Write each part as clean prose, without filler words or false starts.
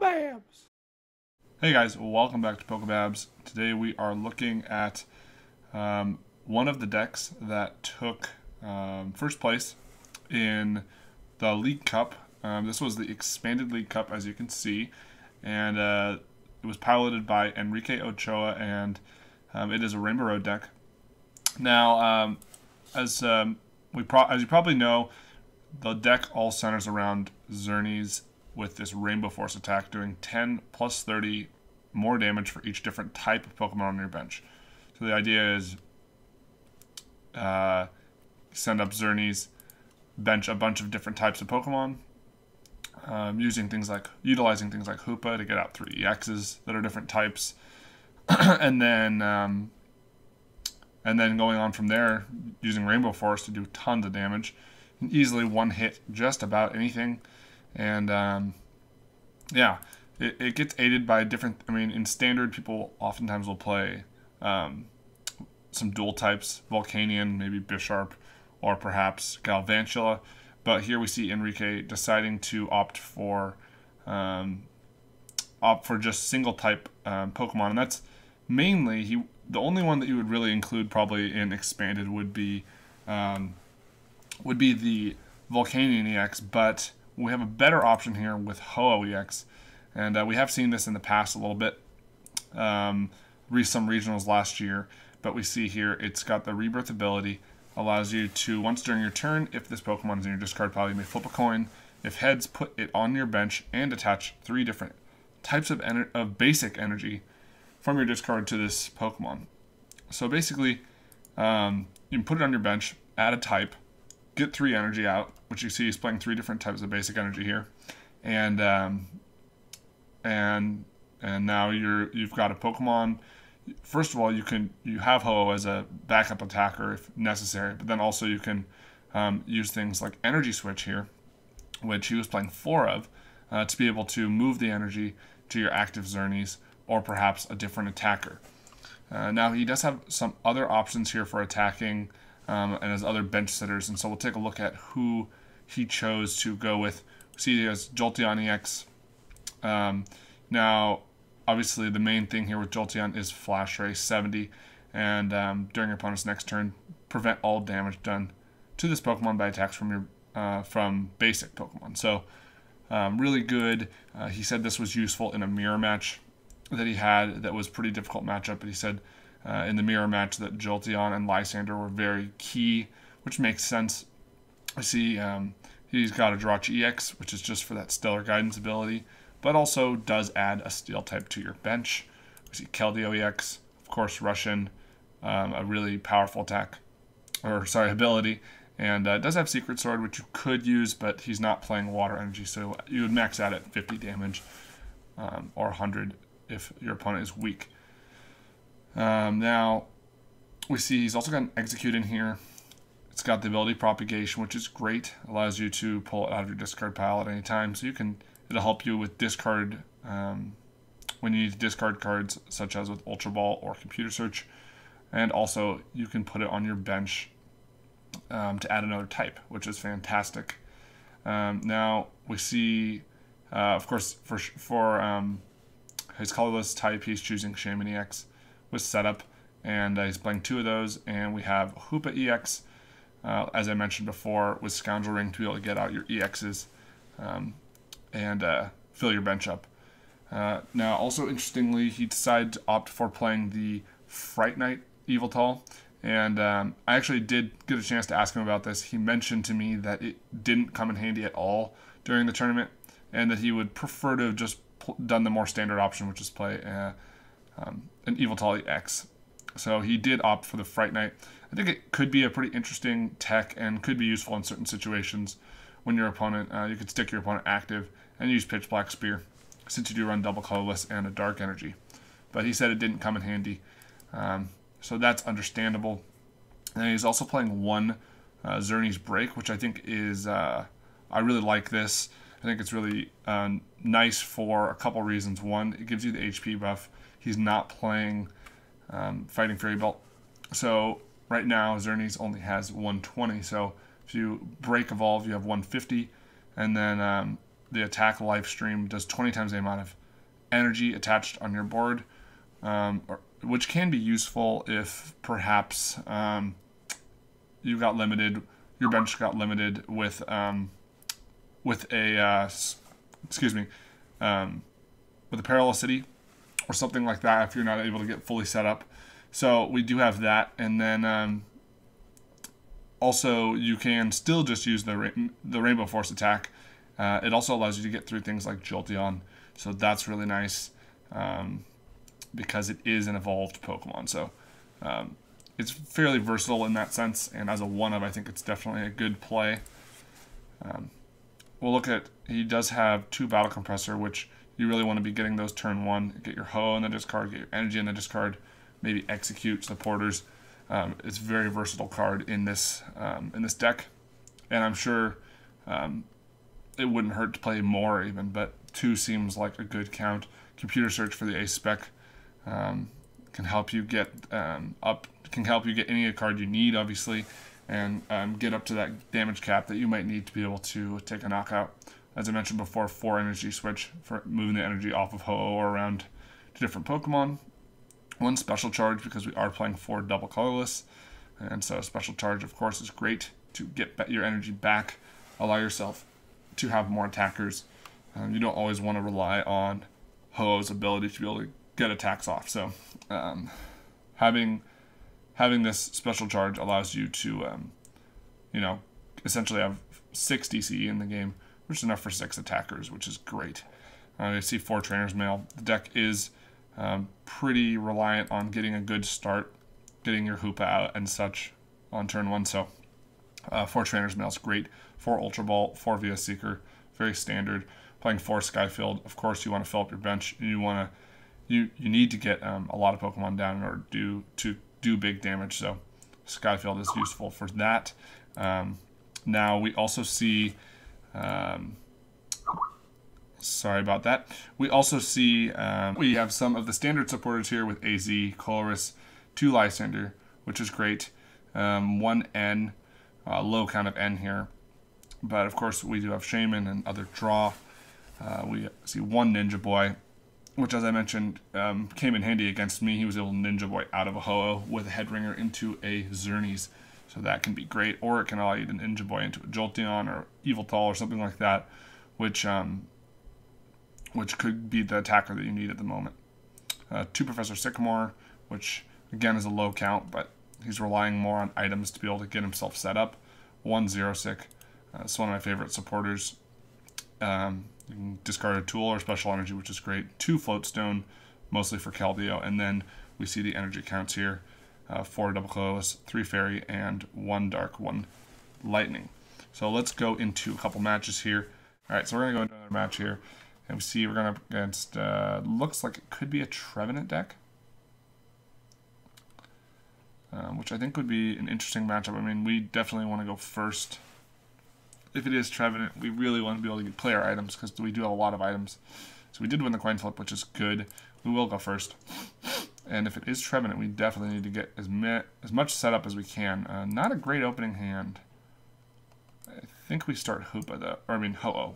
Pokebabs! Hey guys, welcome back to Pokebabs. Today we are looking at one of the decks that took first place in the League Cup. This was the Expanded League Cup, as you can see, and it was piloted by Enrique Ochoa, and it is a Rainbow Road deck. Now, as you probably know, the deck all centers around Xerneas with this Rainbow Force attack, doing 10 plus 30 more damage for each different type of Pokemon on your bench. So the idea is send up Xerneas, bench a bunch of different types of Pokemon, utilizing things like Hoopa to get out 3 EXs that are different types, and then going on from there, using Rainbow Force to do tons of damage, and easily one hit just about anything. And yeah, it gets aided by different. I mean, in standard, people oftentimes will play some dual types, Volcanion, maybe Bisharp, or perhaps Galvantula. But here we see Enrique deciding to opt for just single type Pokemon, and that's mainly the only one that you would really include probably in expanded would be the Volcanion EX, but we have a better option here with Ho-Oh-EX, and we have seen this in the past a little bit, some regionals last year, but we see here it's got the rebirth ability, allows you to, once during your turn, if this Pokemon is in your discard pile, you may flip a coin. If heads, put it on your bench and attach 3 different types of basic energy from your discard to this Pokemon. So basically, you can put it on your bench, add a type, get 3 energy out, which you see is playing 3 different types of basic energy here, and now you've got a Pokemon. First of all, you have Ho-Oh as a backup attacker if necessary, but then also you can use things like Energy Switch here, which he was playing 4 of, to be able to move the energy to your active Xerneas or perhaps a different attacker. Now he does have some other options here for attacking and as other bench sitters, and so we'll take a look at who he chose to go with. See, he has Jolteon-EX. Now, obviously, the main thing here with Jolteon is Flash Ray 70, and during your opponent's next turn, prevent all damage done to this Pokemon by attacks from basic Pokemon. So, really good. He said this was useful in a mirror match that he had that was a pretty difficult matchup, but he said in the mirror match that Jolteon and Lysandre were very key, which makes sense. I see he's got a Jirachi-EX, which is just for that Stellar Guidance ability, but also does add a Steel type to your bench. We see Keldeo-EX, of course, Russian, a really powerful ability, and does have Secret Sword, which you could use, but he's not playing water energy, so you would max out at 50 damage or 100 if your opponent is weak. Now, we see he's also got an Exeggcute in here. It's got the ability Propagation, which is great. Allows you to pull it out of your discard pile at any time. So it'll help you with discard when you need to discard cards, such as with Ultra Ball or Computer Search. And also, you can put it on your bench to add another type, which is fantastic. Now, we see, of course, for his colorless type, he's choosing Shaymin-EX with setup, and he's playing 2 of those, and we have Hoopa-EX, as I mentioned before, with Scoundrel Ring to be able to get out your EXs and fill your bench up. Now, also interestingly, he decided to opt for playing the Fright Knight Yveltal, and I actually did get a chance to ask him about this. He mentioned to me that it didn't come in handy at all during the tournament, and that he would prefer to have just done the more standard option, which is play an Yveltal EX. So he did opt for the Fright Knight. I think it could be a pretty interesting tech and could be useful in certain situations when your opponent, you could stick your opponent active and use Pitch Black Spear, since you do run double colorless and a dark energy. But he said it didn't come in handy, so that's understandable. And he's also playing 1 Xerneas Break, which I think is, I really like this. I think it's really nice for a couple reasons. One, it gives you the HP buff. He's not playing Fighting Fairy Belt. So right now, Xerneas only has 120. So if you break Evolve, you have 150. And then the attack life stream does 20 times the amount of energy attached on your board, which can be useful if perhaps you got limited, your bench got limited with a with a Parallel City or something like that if you're not able to get fully set up. So we do have that, and then also you can still just use the Rainbow Force attack. It also allows you to get through things like Jolteon, so that's really nice because it is an evolved Pokemon. So it's fairly versatile in that sense, and as a 1-of, I think it's definitely a good play. We'll look at, he does have 2 Battle Compressor, which you really want to be getting those turn 1. Get your Ho-Oh in the discard, get your Energy in the discard, maybe Exeggcute supporters. It's a very versatile card in this deck, and I'm sure it wouldn't hurt to play more even, but 2 seems like a good count. Computer Search for the Ace Spec can help you get any card you need, obviously, and get up to that damage cap that you might need to be able to take a knockout. As I mentioned before, 4 Energy Switch for moving the energy off of Ho-Oh or around to different Pokemon. 1 Special Charge because we are playing 4 double colorless, and so Special Charge, of course, is great to get your energy back, allow yourself to have more attackers. You don't always want to rely on Ho-Oh's ability to be able to get attacks off. So having this Special Charge allows you to, essentially have 6 DCE in the game, which is enough for 6 attackers, which is great. I see 4 Trainers Mail. The deck is pretty reliant on getting a good start, getting your Hoopa out and such on turn 1. So 4 Trainers Mail is great. 4 Ultra Ball, 4 via Seeker, very standard. Playing 4 Sky Field, of course you want to fill up your bench. And you need to get a lot of Pokemon down in order to do big damage. So Sky Field is useful for that. Now we also see. Sorry about that. We also see we have some of the standard supporters here with AZ, Colress, 2 Lysandre, which is great. 1 N, low count of N here. But of course we do have Shaymin and other draw. We see 1 Ninja Boy, which, as I mentioned, came in handy against me. He was able to Ninja Boy out of a Ho-Oh with a Head Ringer into a Xerneas. So that can be great. Or it can allow you to Ninja Boy into a Jolteon or Yveltal or something like that, which could be the attacker that you need at the moment. 2 Professor Sycamore, which again is a low count, but he's relying more on items to be able to get himself set up. 1 Xerosic. It's one of my favorite supporters. You can discard a tool or special energy, which is great. 2 Float Stone, mostly for Keldeo, and then we see the energy counts here. 4 double colorless, 3 fairy, and 1 dark, 1 lightning. So let's go into a couple matches here. All right, so we're gonna go into another match here, and we see we're going up against looks like it could be a Trevenant deck, which I think would be an interesting matchup. I mean, we definitely want to go first. If it is Trevenant, we really want to be able to get player items because we do have a lot of items. So we did win the coin flip, which is good. We will go first. And if it is Trevenant, we definitely need to get as much setup as we can. Not a great opening hand. I think we start Hoopa, though. Or, I mean, Ho-Oh.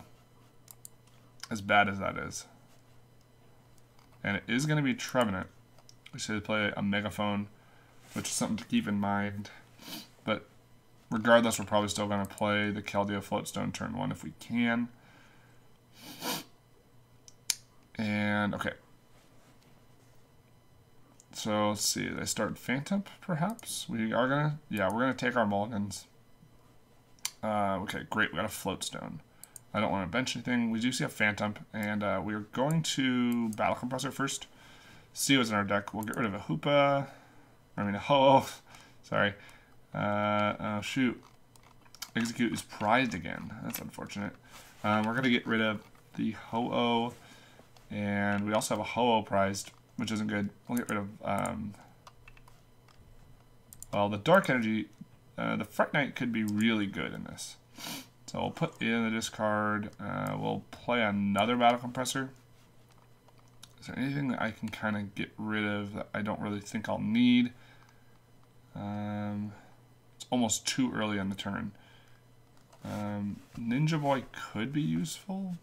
As bad as that is. And it is going to be Trevenant. We should play a Megaphone, which is something to keep in mind. But regardless, we're probably still going to play the Keldeo Float Stone turn 1 if we can. And, okay. So, let's see. They start Phantom, perhaps? We are going to... Yeah, we're going to take our mulligans. Okay, great. We got a Float Stone. I don't want to bench anything. We do see a Phantom, and we're going to Battle Compressor first. See what's in our deck. We'll get rid of a Hoopa. I mean, a Ho-Oh. Sorry. Oh, shoot. Exeggcute is prized again. That's unfortunate. We're going to get rid of the Ho-Oh, and we also have a Ho-Oh prized, which isn't good. We'll get rid of, well, the Dark Energy, the Fright Knight could be really good in this. So we'll put it in the discard. We'll play another Battle Compressor. Is there anything that I can kind of get rid of that I don't really think I'll need? It's almost too early on the turn. Ninja Boy could be useful.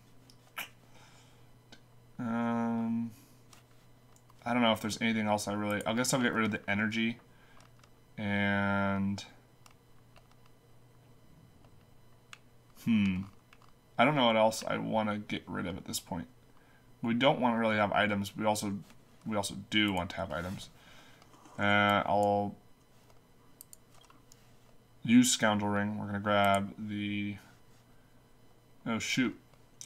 I don't know if there's anything else I guess I'll get rid of the energy. And... I don't know what else I want to get rid of at this point. We don't want to really have items. We also do want to have items. I'll use Scoundrel Ring. We're going to grab the... Oh, shoot.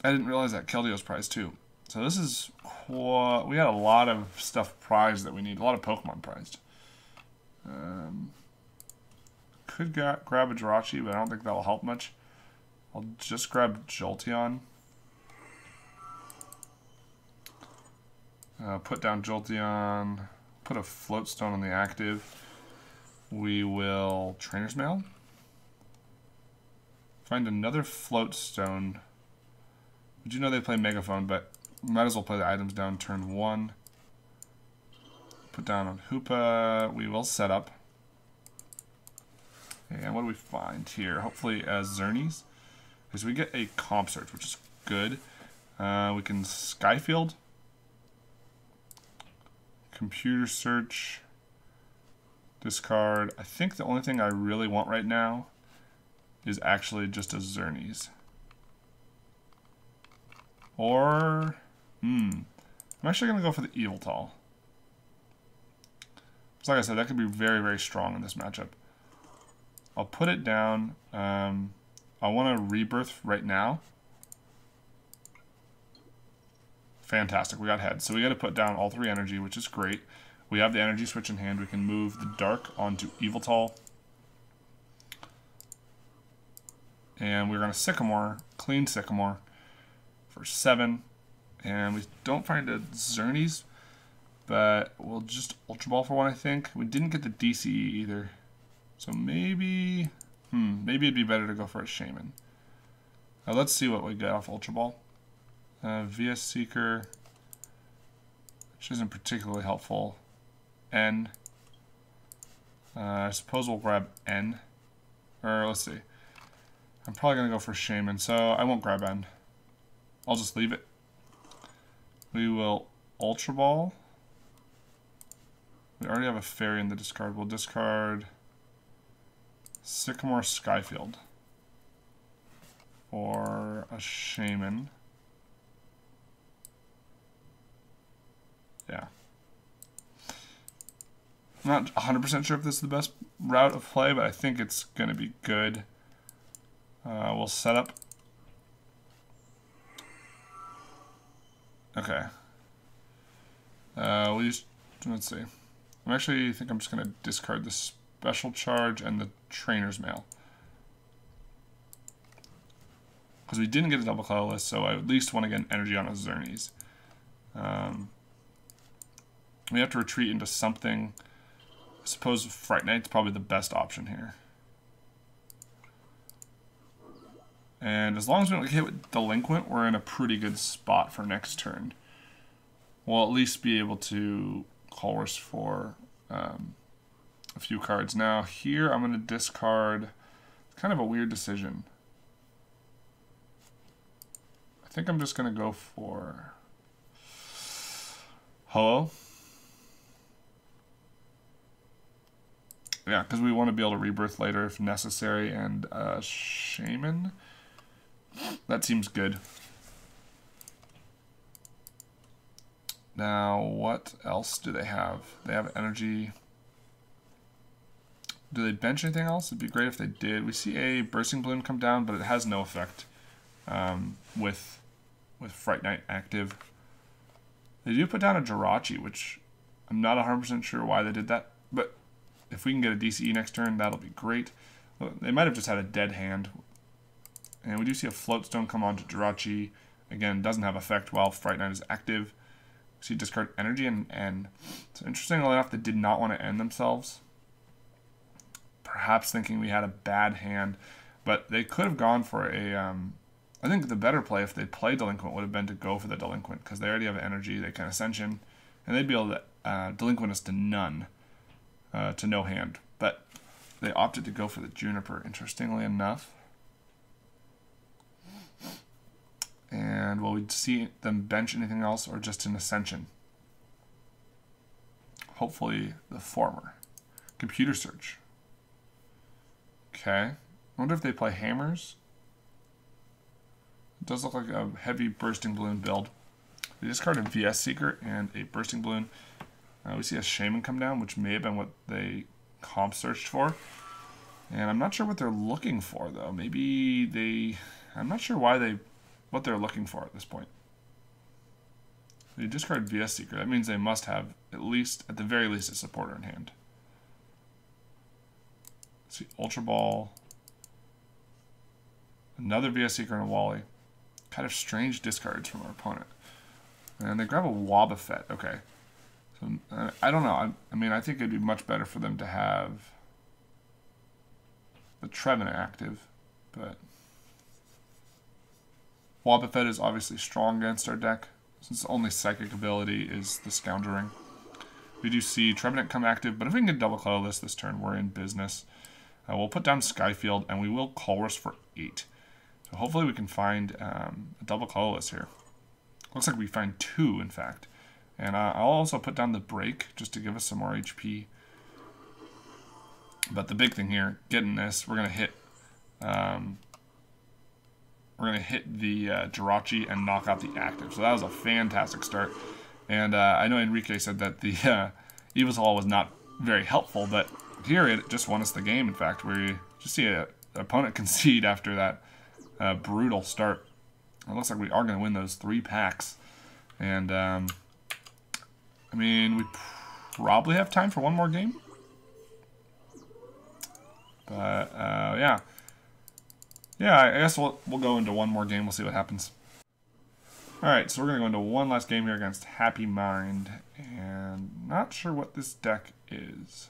I didn't realize that Keldeo's prized too. So this is... We had a lot of stuff prized that we need. A lot of Pokemon prized. Could grab a Jirachi, but I don't think that will help much. I'll just grab Jolteon. Put down Jolteon. Put a Float Stone on the active. We will Trainers Mail. Find another Float Stone. We do know they play Megaphone, but might as well play the items down turn 1. Put down on Hoopa. We will set up. And what do we find here? Hopefully Xerneas. Because we get a Comp Search, which is good. We can Sky Field. Computer Search. Discard. I think the only thing I really want right now is actually just a Xerneas. Or... I'm actually going to go for the Yveltal. So like I said, that could be very, very strong in this matchup. I'll put it down. I want to Rebirth right now. Fantastic, we got head. So we got to put down all 3 energy, which is great. We have the Energy Switch in hand. We can move the Dark onto Yveltal. And we're going to Sycamore, clean Sycamore for 7. And we don't find a Xerneas, but we'll just Ultra Ball for 1, I think. We didn't get the DCE either. So maybe... maybe it'd be better to go for a Shaymin. Let's see what we get off Ultra Ball. VS Seeker, which isn't particularly helpful. N. I suppose we'll grab N. Or let's see. I'm probably going to go for Shaymin, so I won't grab N. I'll just leave it. We will Ultra Ball. We already have a Fairy in the discard. We'll discard Sycamore Skyfield or a Shaymin. Yeah. I'm not 100% sure if this is the best route of play, but I think it's going to be good. We'll set up. Okay. Let's see. I think I'm just going to discard the Special Charge and the Trainers Mail. Because we didn't get a double colorless, so I at least want to get an energy on a Xerneas. We have to retreat into something. I suppose Fright Knight's probably the best option here. And as long as we don't get hit with Delinquent, we're in a pretty good spot for next turn. We'll at least be able to Colress for a few cards. Now here I'm going to discard. It's kind of a weird decision. I think I'm just going to go for Ho-Oh. Yeah, because we want to be able to Rebirth later if necessary, and Shaymin. That seems good. Now, what else do they have? They have energy. Do they bench anything else? It'd be great if they did. We see a Bursting Balloon come down, but it has no effect with Fright Knight active. They do put down a Jirachi, which I'm not 100% sure why they did that, but if we can get a DCE next turn, that'll be great. They might have just had a dead hand. And we do see a Float Stone come on to Jirachi. Again, doesn't have effect while Fright Knight is active. See discard energy and N. So interestingly enough, they did not want to end themselves. Perhaps thinking we had a bad hand. But they could have gone for a... I think the better play if they played Delinquent would have been to go for the Delinquent. Because they already have energy, they can Ascension. And they'd be able to Delinquent us to none. To no hand. But they opted to go for the Juniper, interestingly enough. And will we see them bench anything else or just an Ascension? Hopefully the former. Computer Search. Okay. I wonder if they play hammers. It does look like a heavy bursting balloon build. They discarded VS Seeker and a bursting balloon. We see a Shaymin come down, which may have been what they comp searched for. And I'm not sure what they're looking for, though. Maybe they... I'm not sure what they're looking for at this point. They discard VS Seeker. That means they must have, at the very least, a supporter in hand. Let's see, Ultra Ball. Another VS Seeker and a Wally. Kind of strange discards from our opponent. And they grab a Wobbuffet. Okay. So, I don't know. I mean, I think it'd be much better for them to have the Trevenant active, but Wobbuffet is obviously strong against our deck, since the only psychic ability is the Scoundrel. We do see Trevenant come active, but if we can get double colorless this turn, we're in business. We'll put down Sky Field, and we will Colress for 8. So hopefully we can find a double colorless here. Looks like we find 2, in fact. And I'll also put down the Break, just to give us some more HP. But the big thing here, getting this, we're gonna hit the Jirachi and knock out the active. So that was a fantastic start. And I know Enrique said that the Yveltal was not very helpful, but here it just won us the game. In fact, we just see an opponent concede after that brutal start. It looks like we are going to win those 3 packs. And I mean, we probably have time for one more game. But yeah. Yeah, I guess we'll go into one more game. We'll see what happens. Alright, so we're going to go into one last game here against Happy Mind. And not sure what this deck is.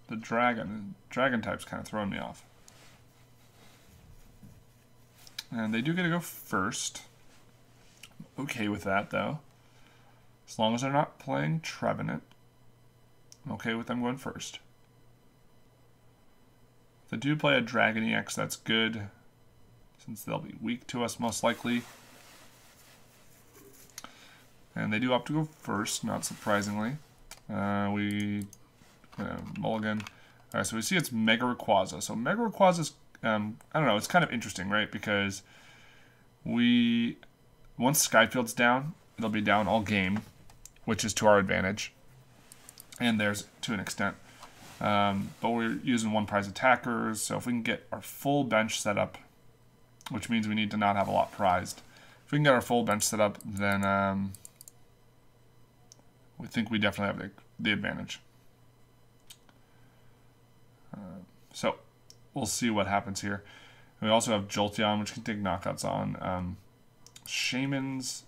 The Dragon type's kind of throwing me off. And they do get to go first. Okay with that, though. As long as they're not playing Trevenant, I'm okay with them going first. If they do play a Dragon-EX, that's good, since they'll be weak to us most likely. And they do opt to go first, not surprisingly. We mulligan. Alright, so we see it's Mega Rayquaza. So Mega Rayquaza is, I don't know, it's kind of interesting, right? Because once Skyfield's down, it'll be down all game, which is to our advantage. And there's to an extent. But we're using 1 prize attackers, so if we can get our full bench set up, which means we need to not have a lot prized. If we can get our full bench set up, then we think we definitely have the advantage. So we'll see what happens here. We also have Jolteon, which can take knockouts on Shaymins,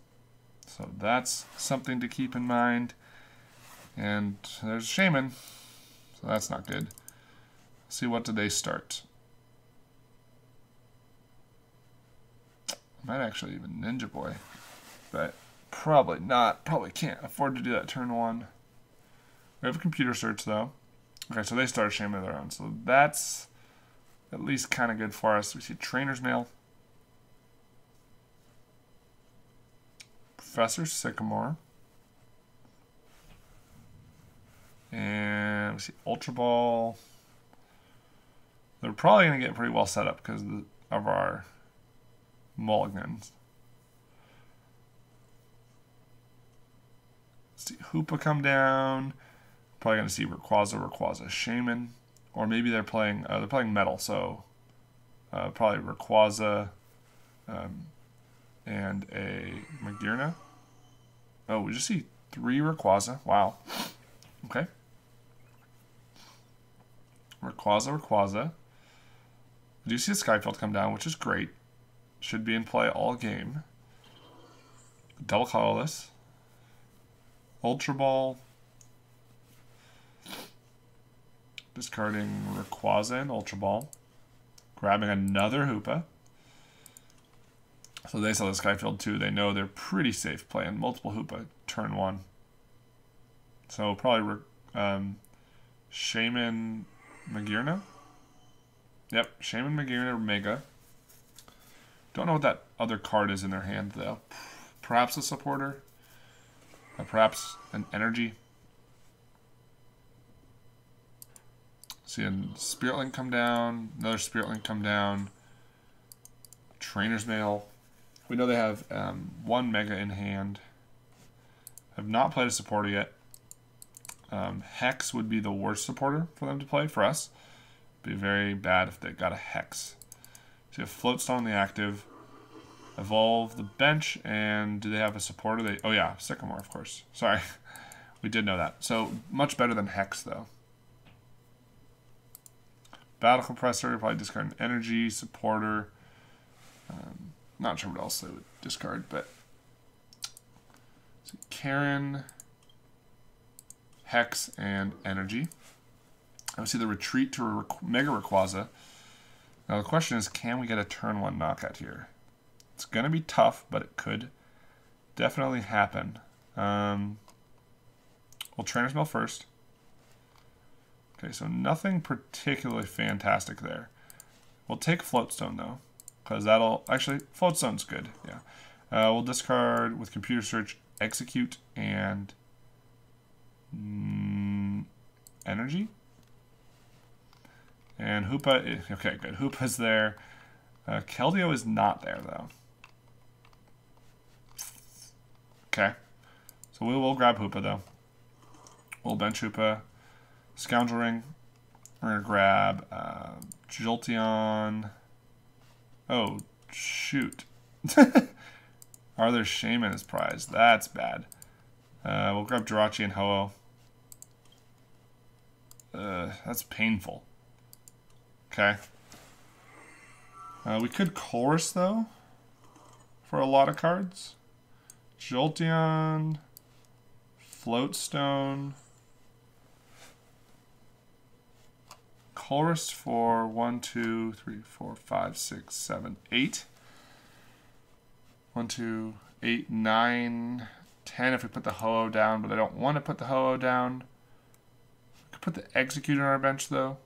so that's something to keep in mind. And there's Shaymin, so that's not good. Let's see, what do they start? I might actually even Ninja Boy, but probably not. Probably can't afford to do that turn 1. We have a Computer Search, though. Okay, so they start Shaymin of their own, so that's at least kind of good for us. We see Trainers Mail, Professor Sycamore, and we see Ultra Ball. They're probably going to get pretty well set up because of our mulligans. Let's see Hoopa come down. Probably going to see Rayquaza, Shaymin, or maybe they're playing Metal, so probably Rayquaza and a Magearna. Oh, we just see 3 Rayquaza. Wow. Okay. Rayquaza. We do see a Skyfield come down, which is great. Should be in play all game. Double colorless. Ultra Ball. Discarding Rayquaza and Ultra Ball. Grabbing another Hoopa. So they saw the Skyfield too. They know they're pretty safe playing multiple Hoopa turn 1. So probably Shaymin Magearna. Yep, Shaymin Magearna Mega. Don't know what that other card is in their hand though. Perhaps a supporter. Perhaps an energy. See a Spirit Link come down, another Spirit Link come down. Trainers Mail. We know they have one Mega in hand. Have not played a supporter yet. Hex would be the worst supporter for them to play for us. Be very bad if they got a Hex. So you have Float Stone on the active. Evolve the bench, and do they have a supporter? Oh yeah, Sycamore, of course. Sorry, we did know that. So much better than Hex though. Battle Compressor, probably discard an energy supporter. Not sure what else they would discard, but so Karen, Hex, and energy. I would see the retreat to Mega Rayquaza. Now the question is, can we get a turn 1 knockout here? It's going to be tough, but it could definitely happen. We'll Trainers Mail first. Okay, so nothing particularly fantastic there. We'll take Float Stone though, because that'll actually Float Stone's good. Yeah, we'll discard with Computer Search, Exeggcute, and energy. And Hoopa, okay, good. Hoopa's there. Keldeo is not there though. Okay, so we will grab Hoopa though. We'll bench Hoopa. Scoundrel Ring. We're going to grab Jolteon. Oh, shoot. Arthur Shaymin is prized. That's bad. We'll grab Jirachi and Ho-Oh. That's painful. Okay. We could Colress, though, for a lot of cards. Jolteon. Float Stone. Colress for 1, 2, 3, 4, 5, 6, 7, 8. 1, 2, 8, 9, 10 if we put the Ho-Oh down, but I don't want to put the Ho-Oh down. We could put the Exeggcute on our bench, though.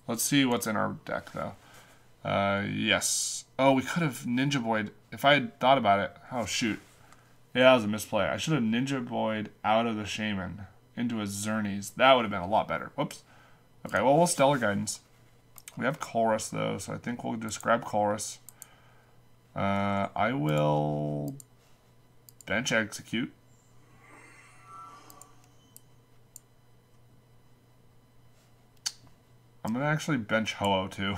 Let's see what's in our deck, though. Yes. Oh, we could have Ninja Boy'd. If I had thought about it. Oh, shoot. Yeah, that was a misplay. I should have Ninja Boy'd out of the Shaymin into a Xerneas. That would have been a lot better. Whoops. Okay, well, we'll Stellar Guidance. We have Colress, though, so I think we'll just grab Colress. I will bench Exeggcute. I'm going to actually bench Ho-Oh, too.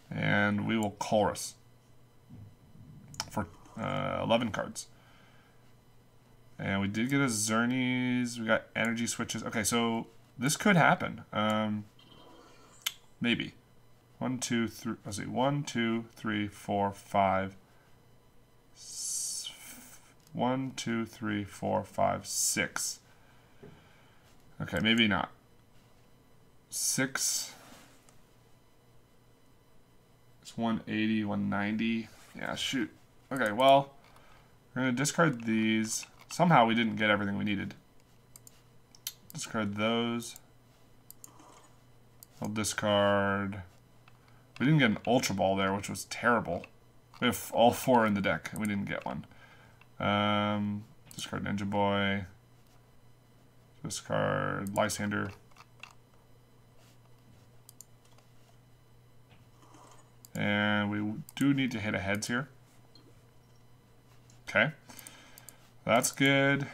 And we will Colress for 11 cards. And we did get a Xerneas. We got energy switches. Okay, so this could happen. Maybe. 1, 2, 3. Let's see. 1, 2, 3, 4, 5. 1, 2, 3, 4, 5, 6. Okay, maybe not. 6. It's 180, 190. Yeah, shoot. Okay, well, we're going to discard these. Somehow we didn't get everything we needed. Discard those. I'll discard. We didn't get an Ultra Ball there, which was terrible. We have all 4 in the deck, and we didn't get one. Discard Ninja Boy. Discard Lysandre. And we do need to hit a heads here. Okay. That's good.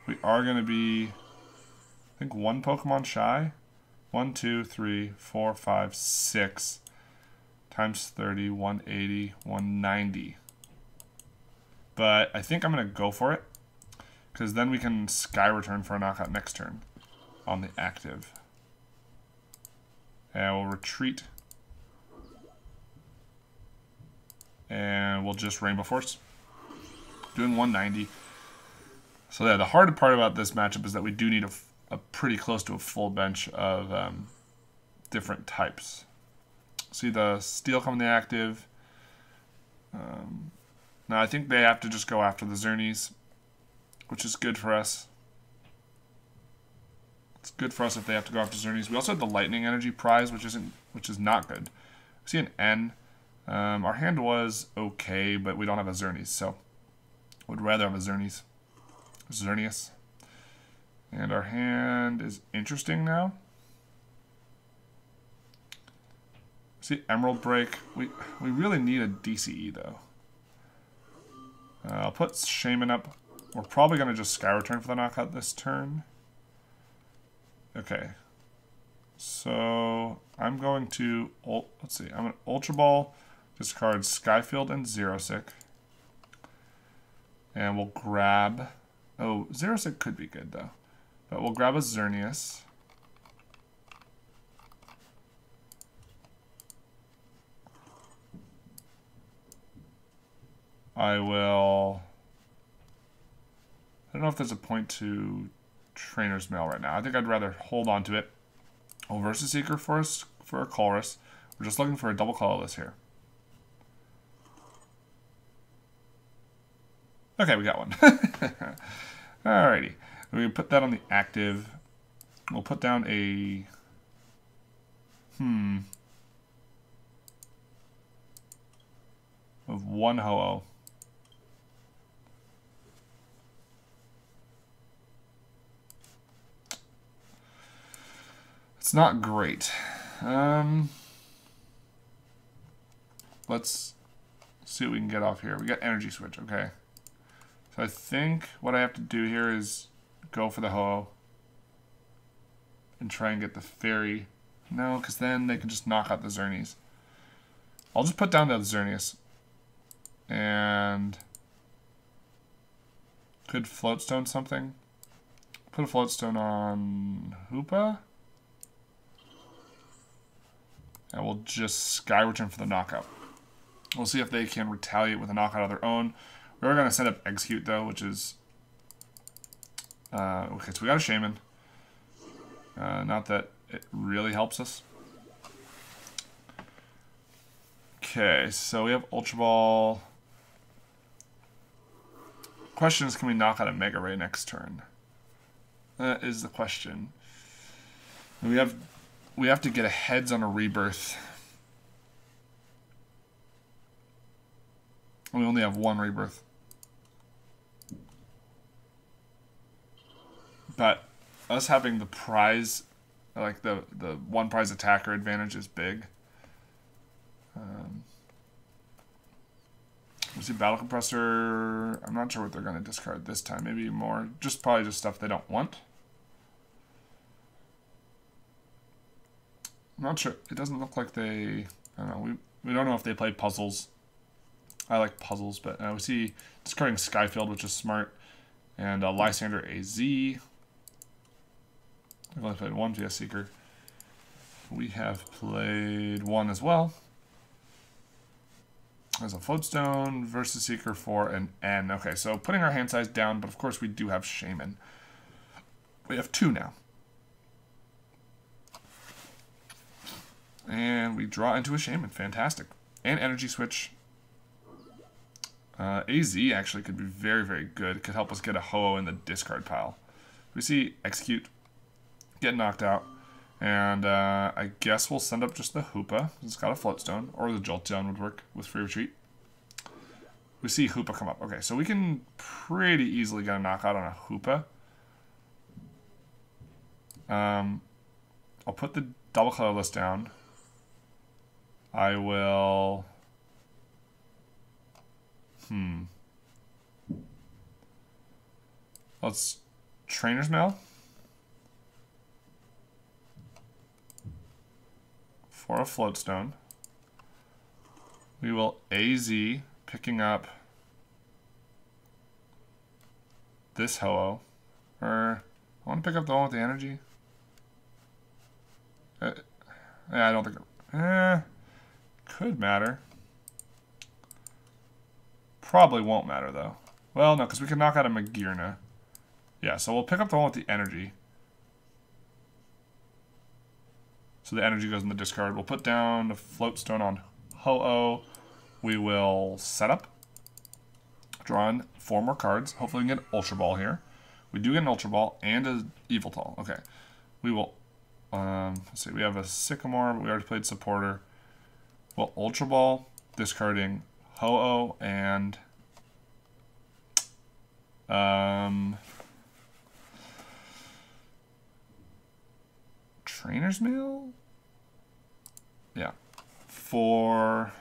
We are going to be, I think, 1 Pokemon shy. 1, 2, 3, 4, 5, 6. Times 30, 180, 190. But I think I'm going to go for it. Because then we can Sky Return for a knockout next turn on the active. And we'll retreat. And we'll just Rainbow Force. Doing 190. So yeah, the hard part about this matchup is that we do need a pretty close to a full bench of different types. See the Steel coming the active. Now I think they have to just go after the Xerneas, which is good for us. It's good for us if they have to go after Xerneas. We also have the Lightning Energy prize, which is not good. See an N. Our hand was okay, but we don't have a Xerneas, so would rather have a Xerneas. And our hand is interesting now. See, Emerald Break. We really need a DCE, though. I'll put Shaymin up. We're probably going to just Sky Return for the knockout this turn. Okay. So, I'm going to... Let's see. I'm going to Ultra Ball, discard Sky Field and Xerosic. And we'll grab... Oh, Xerosic could be good, though. But we'll grab a Xerneas. I don't know if there's a point to Trainers Mail right now. I think I'd rather hold on to it. Oh, versus Seeker for a Colress. We're just looking for a double colorless here. Okay, we got one. Alrighty. We put that on the active. We'll put down a... of one Ho-Oh. It's not great. Let's see what we can get off here. We got Energy Switch, okay. So I think what I have to do here is go for the Ho-Oh and try and get the Fairy. No, because then they can just knock out the Xerneas. I'll just put down the Xerneas. And could Float Stone something. Put a Float Stone on Hoopa. And we'll just Sky Return for the knockout. We'll see if they can retaliate with a knockout of their own. We're going to set up Execute, though, which is... okay, so we got a Shaymin. Not that it really helps us. Okay, so we have Ultra Ball. Question is, can we knock out a Mega Ray next turn? That is the question. We have to get a heads on a Rebirth. We only have one Rebirth. But us having the prize, like the one prize attacker advantage is big. We see Battle Compressor. I'm not sure what they're going to discard this time. Maybe more. Probably just stuff they don't want. I'm not sure. It doesn't look like they... I don't know. We don't know if they play puzzles. I like puzzles, but we see discarding Sky Field, which is smart. And Lysandre AZ. I've only played one via Seeker. We have played one as well. There's a Float Stone versus Seeker for an N. Okay, so putting our hand size down, but of course we do have Shaymin. We have two now. And we draw into a Shaymin. Fantastic. And Energy Switch. AZ actually could be very, very good. It could help us get a Ho-Oh in the discard pile. We see Execute get knocked out. And I guess we'll send up just the Hoopa. It's got a Float Stone. Or the Jolteon would work with Free Retreat. We see Hoopa come up. Okay, so we can pretty easily get a knockout on a Hoopa. I'll put the double colorless down. I will... Let's Trainers Mail. For a Float Stone. We will AZ, picking up this Ho-Oh. Or, I want to pick up the one with the energy. Yeah, I don't think it... could matter. Probably won't matter, though. Well, no, because we can knock out a Magearna. Yeah, so we'll pick up the one with the energy. So the energy goes in the discard. We'll put down the Float Stone on Ho-Oh. We will set up. Draw in 4 more cards. Hopefully we can get an Ultra Ball here. We do get an Ultra Ball and a Yveltal. Okay. We will... let's see. We have a Sycamore, but we already played Supporter. Well, Ultra Ball, discarding Ho-Oh and... Trainers Mail? Yeah. for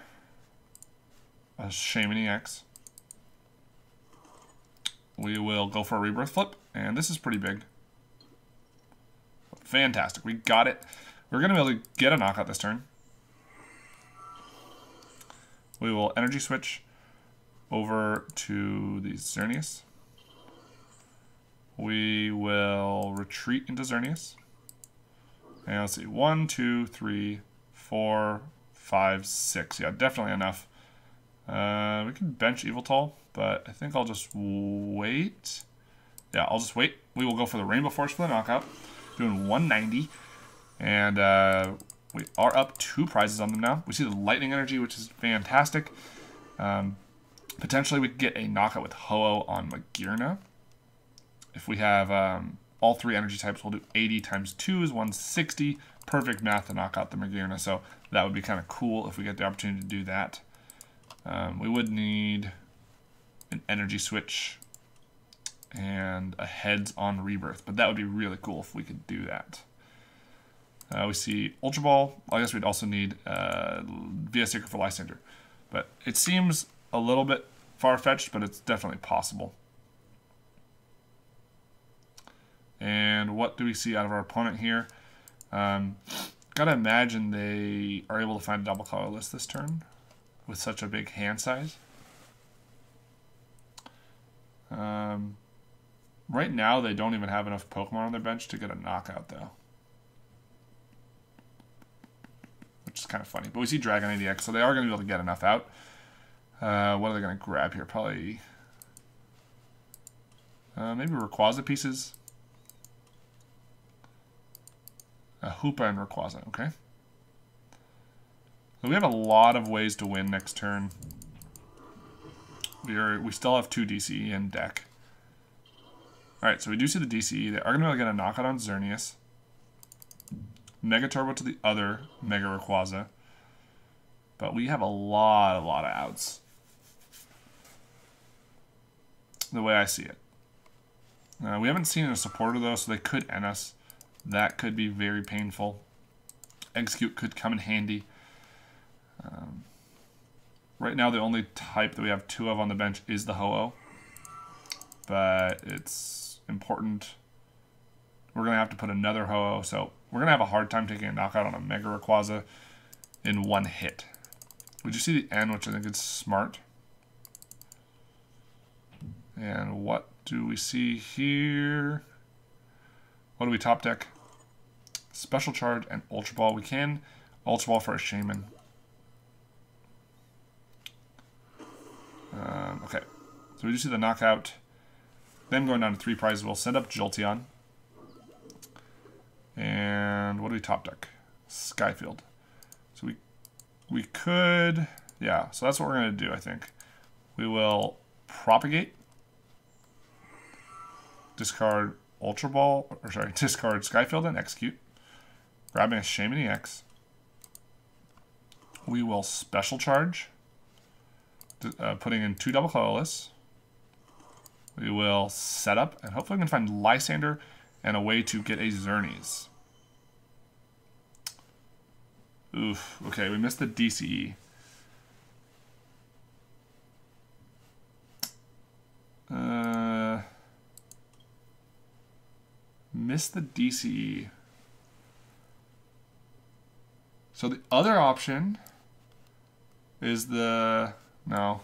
a Shaymin-EX. We will go for a Rebirth Flip, and this is pretty big. Fantastic, we got it. We're going to be able to get a knockout this turn. We will Energy Switch over to the Xerneas. We will retreat into Xerneas. And let's see, 1, 2, 3, 4, 5, 6. Yeah, definitely enough. We can bench Yveltal, but I think I'll just wait. Yeah, I'll just wait. We will go for the Rainbow Force for the knockout. Doing 190. And we are up 2 prizes on them now. We see the Lightning Energy, which is fantastic. Potentially we could get a knockout with Ho-Oh on Magearna. If we have all 3 energy types, we'll do 80 times 2 is 160. Perfect math to knock out the Magearna, so that would be kind of cool if we get the opportunity to do that. We would need an energy switch and a heads on Rebirth, but that would be really cool if we could do that. We see Ultra Ball. I guess we'd also need via Seeker for Lysandre, but it seems a little bit far-fetched, but it's definitely possible. And what do we see out of our opponent here? Gotta imagine they are able to find a double colorless this turn with such a big hand size. Right now, they don't even have enough Pokemon on their bench to get a knockout, though. Which is kind of funny. But we see Dragonite EX, so they are going to be able to get enough out. What are they going to grab here? Probably maybe Rayquaza pieces. Hoopa and Rayquaza, okay. So we have a lot of ways to win next turn. We still have 2 DCE in deck. Alright, so we do see the DCE. They are going to be able to get a knockout on Xerneas. Mega Turbo to the other Mega Rayquaza. But we have a lot of outs. The way I see it. We haven't seen a supporter though, so they could end us. That could be very painful. Execute could come in handy. Right now, the only type that we have 2 of on the bench is the Ho-Oh. But it's important. We're going to have to put another Ho-Oh, so we're going to have a hard time taking a knockout on a Mega Rayquaza in 1 hit. Would you see the N, which I think is smart? And what do we see here? What do we top deck? Special Charge and Ultra Ball. We can Ultra Ball for a Shaymin. Okay, so we do see the knockout. Them going down to 3 prizes. We'll send up Jolteon. And what do we top deck? Sky Field. So we could, yeah, so that's what we're going to do, I think. We will Propagate. Discard Ultra Ball, or sorry, discard Sky Field and Execute. Grabbing a Shaymin-EX. We will Special Charge. Putting in 2 double colorless. We will set up, and hopefully we can find Lysandre and a way to get a Xerneas. Oof, okay, we missed the DCE. Missed the DCE. So the other option is the... No,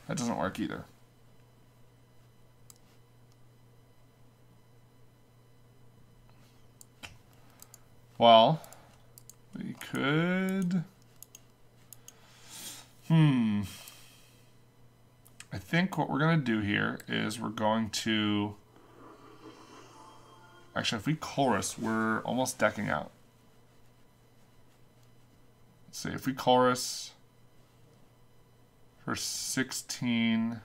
that doesn't work either. Well, we could... I think what we're going to do here is we're going to... Actually, if we Colress, we're almost decking out. Let's see, if we Colress for 16...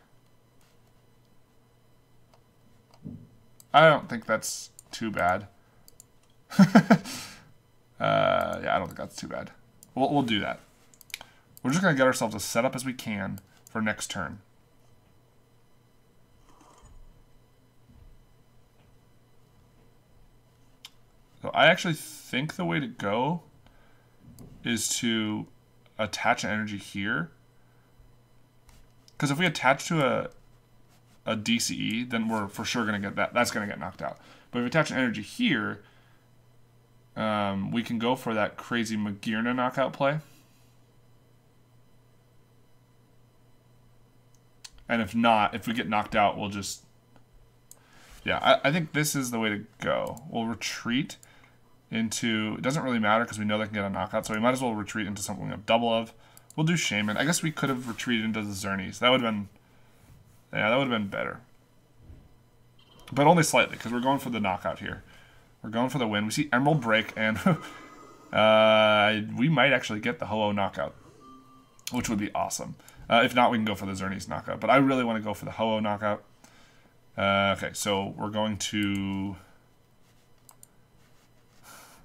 I don't think that's too bad. Yeah, I don't think that's too bad. We'll do that. We're just going to get ourselves as set up as we can for next turn. So I actually think the way to go is to attach an energy here. Because if we attach to a DCE, then we're for sure going to get that. That's going to get knocked out. But if we attach an energy here, we can go for that crazy Magearna knockout play. And if not, if we get knocked out, we'll just... Yeah, I think this is the way to go. We'll retreat into... It doesn't really matter because we know they can get a knockout, so we might as well retreat into something we have double of. We'll do Shaymin. I guess we could have retreated into the Xerneas. That would have been... Yeah, that would have been better. But only slightly, because we're going for the knockout here. We're going for the win. We see Emerald Break, and we might actually get the Ho-Oh knockout, which would be awesome. If not, we can go for the Xerneas knockout. But I really want to go for the Ho-Oh knockout. Okay, so we're going to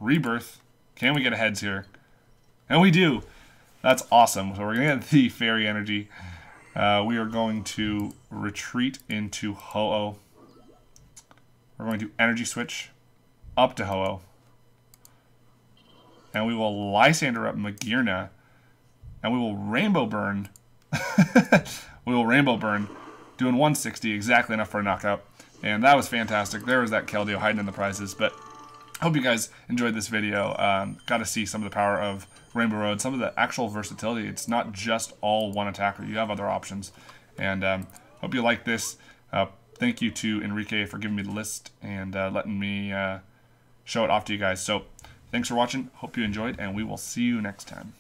Rebirth. Can we get a heads here? And we do. That's awesome. So we're going to get the Fairy Energy. We are going to retreat into Ho-Oh. We're going to Energy Switch up to Ho-Oh. And we will Lysandre up Magearna. And we will Rainbow Burn. We will Rainbow Burn, doing 160, exactly enough for a knockout. And that was fantastic. There was that Keldeo hiding in the prizes. But I hope you guys enjoyed this video. Got to see some of the power of Rainbow Road, some of the actual versatility. It's not just all one attacker. You have other options. And hope you like this. Thank you to Enrique for giving me the list and letting me show it off to you guys. So thanks for watching. Hope you enjoyed, and we will see you next time.